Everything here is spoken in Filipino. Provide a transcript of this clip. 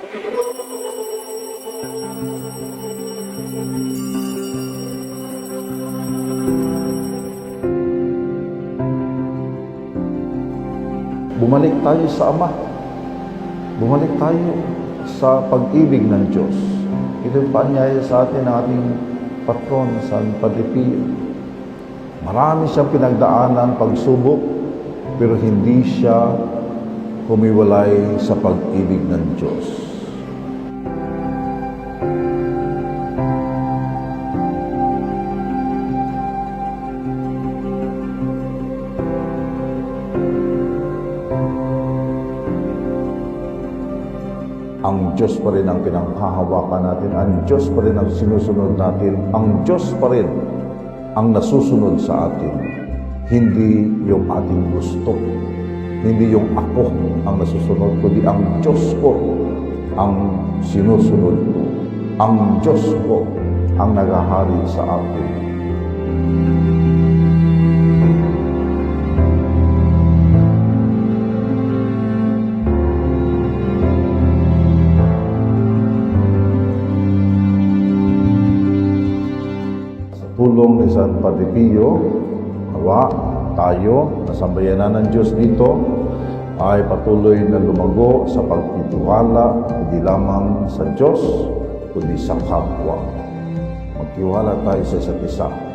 Bumalik tayo sa Ama. Bumalik tayo sa pag-ibig ng Diyos. Ito yung paanyaya sa atin ng ating patron, San Padre Pio. Marami siyang pinagdaanan, pagsubok, pero hindi siya humiwalay sa pag-ibig ng Diyos. Ang Diyos pa rin ang pinanghahawakan natin, ang Diyos pa rin ang sinusunod natin, ang Diyos pa rin ang nasusunod sa atin. Hindi yung ating gusto, hindi yung ako ang nasusunod, kundi ang Diyos ko ang sinusunod ko. Ang Diyos ko ang naghahari sa atin. Tulong ni San Padre Pio, nawa tayo, nasambayanan ng Diyos dito, ay patuloy na lumago sa pagtitiwala, hindi lamang sa Diyos, kundi sa kapwa. Magtiwala tayo sa isa't isa.